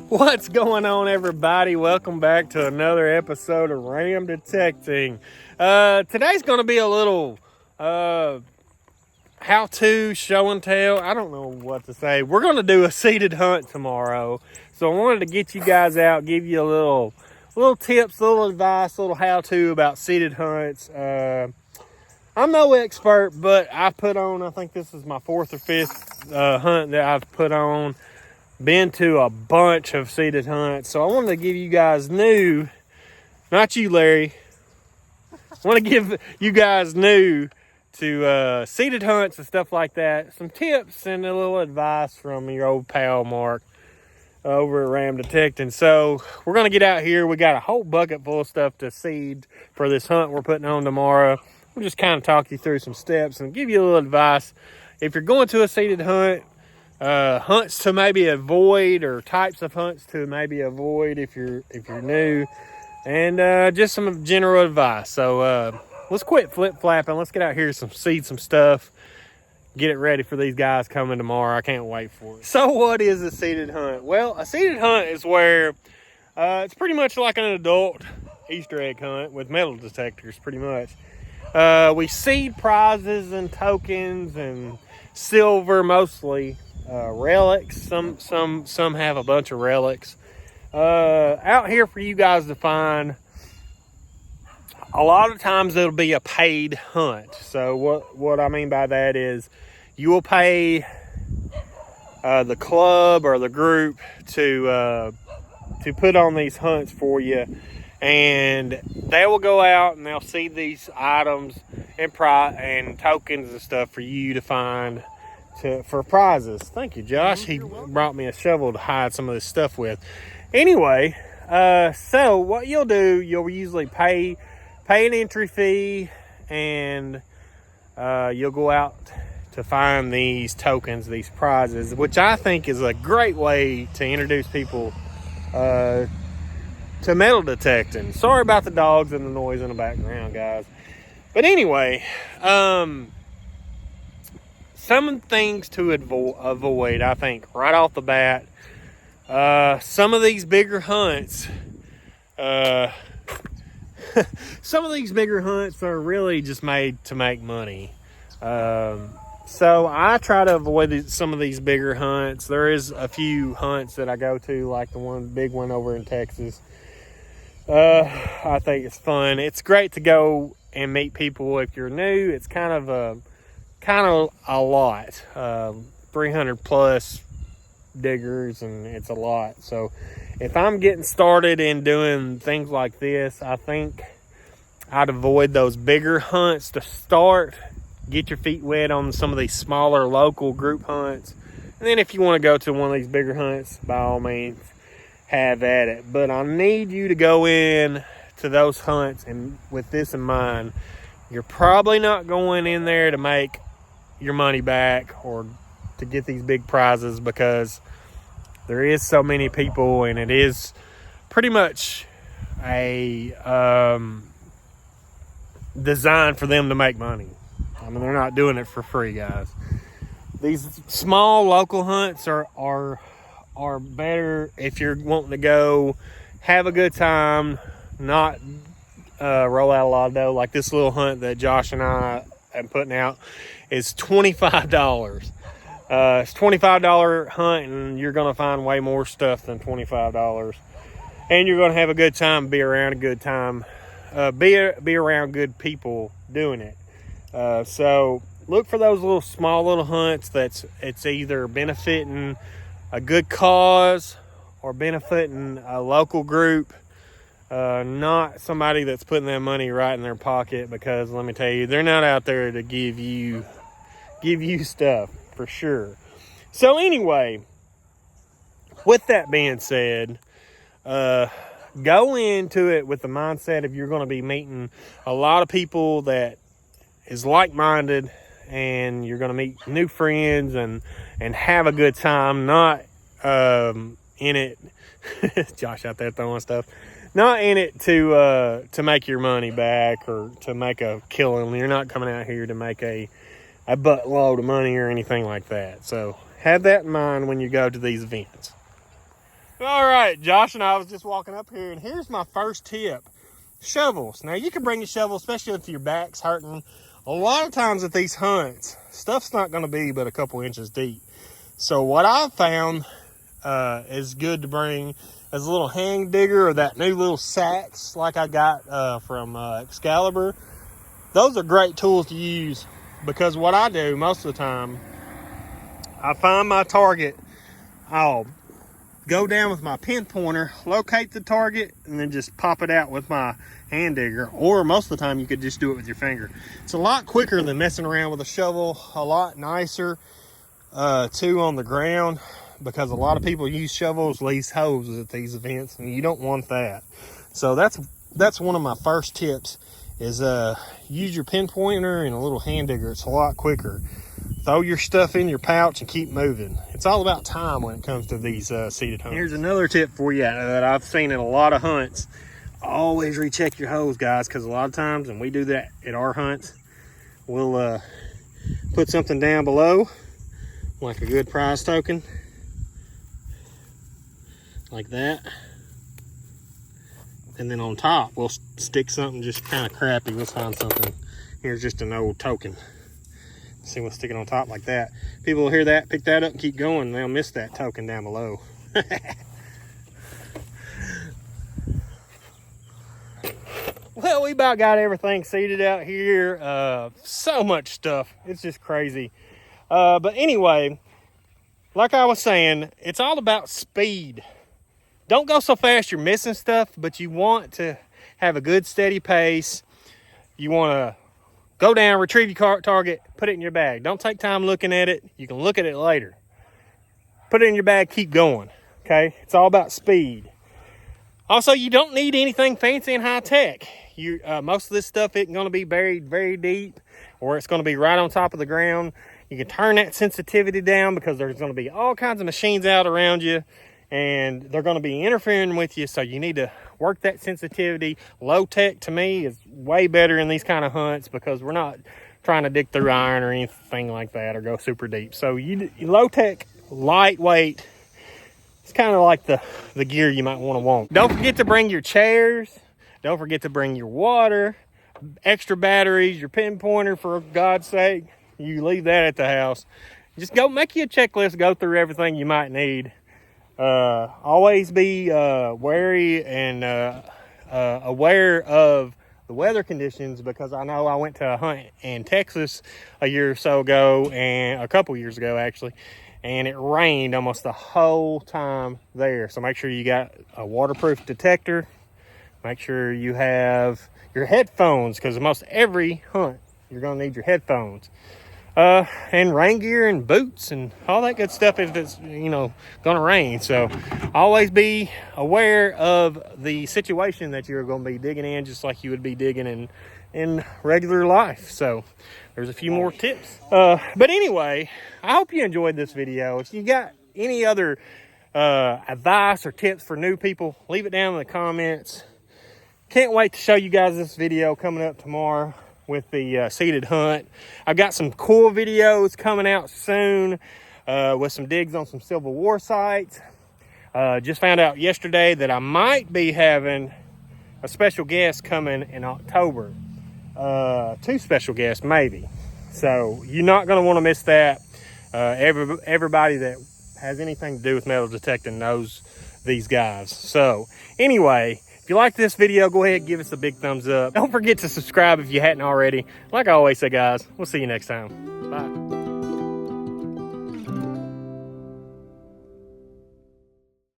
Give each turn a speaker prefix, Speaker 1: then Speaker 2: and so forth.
Speaker 1: What's going on, everybody? Welcome back to another episode of Ram Detecting. Today's going to be a little how-to show and tell. I don't know what to say. We're going to do a seated hunt tomorrow, so I wanted to get you guys out, give you a little tips, little advice, little how-to about seated hunts. I'm no expert, but I put on, I think this is my fourth or fifth hunt that I've put on. Been to a bunch of seated hunts, so I wanted to give you guys new, not you, Larry. I want to give you guys new to seated hunts and stuff like that, some tips and a little advice from your old pal Mark over at Ram Detecting. So we're going to get out here. We got a whole bucket full of stuff to seed for this hunt we're putting on tomorrow. We'll just kind of talk you through some steps and give you a little advice. If you're going to a seated hunt, hunts to maybe avoid, or types of hunts to maybe avoid if you're new, and just some general advice. So let's quit flip-flapping. Let's get out here and seed some stuff, get it ready for these guys coming tomorrow. I can't wait for it. So what is a seated hunt? Well, a seated hunt is where it's pretty much like an adult Easter egg hunt with metal detectors, pretty much. We seed prizes and tokens and silver, mostly. Relics, some have a bunch of relics out here for you guys to find. A lot of times it'll be a paid hunt. So what I mean by that is you will pay the club or the group to put on these hunts for you, and they will go out and they'll see these items and tokens and stuff for you to find for prizes. Thank you, Josh. He brought me a shovel to hide some of this stuff with. Anyway, so what you'll do, you'll usually pay an entry fee, and you'll go out to find these tokens, these prizes, which I think is a great way to introduce people to metal detecting. Sorry about the dogs and the noise in the background, guys. But anyway, some things to avoid, I think, right off the bat. Some of these bigger hunts, are really just made to make money. So I try to avoid some of these bigger hunts. There is a few hunts that I go to, like the big one over in Texas. I think it's fun. It's great to go and meet people if you're new. It's kind of a lot, 300 plus diggers, and it's a lot. So if I'm getting started in doing things like this, I think I'd avoid those bigger hunts to start. Get your feet wet on some of these smaller local group hunts, and then if you want to go to one of these bigger hunts, by all means, have at it. But I need you to go in to those hunts and with this in mind. You're probably not going in there to make your money back or to get these big prizes, because there is so many people, and it is pretty much a designed for them to make money. I mean, they're not doing it for free, guys. These small local hunts are better if you're wanting to go have a good time, not roll out a lot of dough. Like this little hunt that Josh and I am putting out is $25. It's $25 hunt, and you're going to find way more stuff than $25. And you're going to have a good time, be around a good time, be around good people doing it. So look for those small little hunts it's either benefiting a good cause or benefiting a local group, not somebody that's putting their money right in their pocket, because let me tell you, they're not out there to give you stuff for sure. So anyway, with that being said, go into it with the mindset of you're going to be meeting a lot of people that is like-minded, and you're going to meet new friends and have a good time, not in it Josh out there throwing stuff, not in it to make your money back or to make a killing. You're not coming out here to make a a buttload of money or anything like that. So have that in mind when you go to these events. All right, Josh and I was just walking up here, and here's my first tip. Shovels. Now, you can bring a shovel, especially if your back's hurting. A lot of times at these hunts, stuff's not going to be but a couple inches deep. So what I've found is good to bring as a little hang digger, or that new little sacks like I got from Excalibur. Those are great tools to use, because what I do most of the time, I find my target, I'll go down with my pin pointer, locate the target, and then just pop it out with my hand digger. Or most of the time you could just do it with your finger. It's a lot quicker than messing around with a shovel, a lot nicer too on the ground, because a lot of people use shovels, lease hoses at these events, and you don't want that. So that's one of my first tips, is use your pin pointer and a little hand digger. It's a lot quicker. Throw your stuff in your pouch and keep moving. It's all about time when it comes to these seated hunts. Here's another tip for you that I've seen in a lot of hunts. Always recheck your hose, guys, because a lot of times, and we do that at our hunts, we'll put something down below, like a good prize token, like that. And then on top, we'll stick something just kind of crappy. We'll find something. Here's just an old token. See, we'll stick it on top like that. People will hear that, pick that up, and keep going. They'll miss that token down below. Well, we about got everything seated out here. So much stuff. It's just crazy. But anyway, like I was saying, it's all about speed. Don't go so fast you're missing stuff, but you want to have a good steady pace. You want to go down, retrieve your target, put it in your bag. Don't take time looking at it. You can look at it later. Put it in your bag, keep going, okay? It's all about speed. Also, you don't need anything fancy and high tech. Most of this stuff isn't going to be buried very deep, or it's going to be right on top of the ground. You can turn that sensitivity down, because there's going to be all kinds of machines out around you, and they're going to be interfering with you, so you need to work that sensitivity. Low tech, to me, is way better in these kind of hunts, because we're not trying to dig through iron or anything like that, or go super deep. So low tech, lightweight, it's kind of like the gear you might want. Don't forget to bring your chairs. Don't forget to bring your water, extra batteries, your pin pointer, for God's sake. You leave that at the house. Just go make you a checklist, go through everything you might need. Always be wary and aware of the weather conditions, because I know I went to a hunt in Texas a year or so ago, and a couple years ago actually, and it rained almost the whole time there. So make sure you got a waterproof detector. Make sure you have your headphones, because almost every hunt you're going to need your headphones. And rain gear and boots and all that good stuff if it's, going to rain. So always be aware of the situation that you're going to be digging in, just like you would be digging in regular life. So there's a few more tips. But anyway, I hope you enjoyed this video. If you got any other advice or tips for new people, leave it down in the comments. Can't wait to show you guys this video coming up tomorrow with the seated hunt. I've got some cool videos coming out soon with some digs on some Civil War sites. Just found out yesterday that I might be having a special guest coming in October. 2 special guests maybe. So you're not going to want to miss that. Everybody that has anything to do with metal detecting knows these guys. So anyway, if you like this video, go ahead and give us a big thumbs up. Don't forget to subscribe if you hadn't already. Like I always say, guys, we'll see you next time. Bye.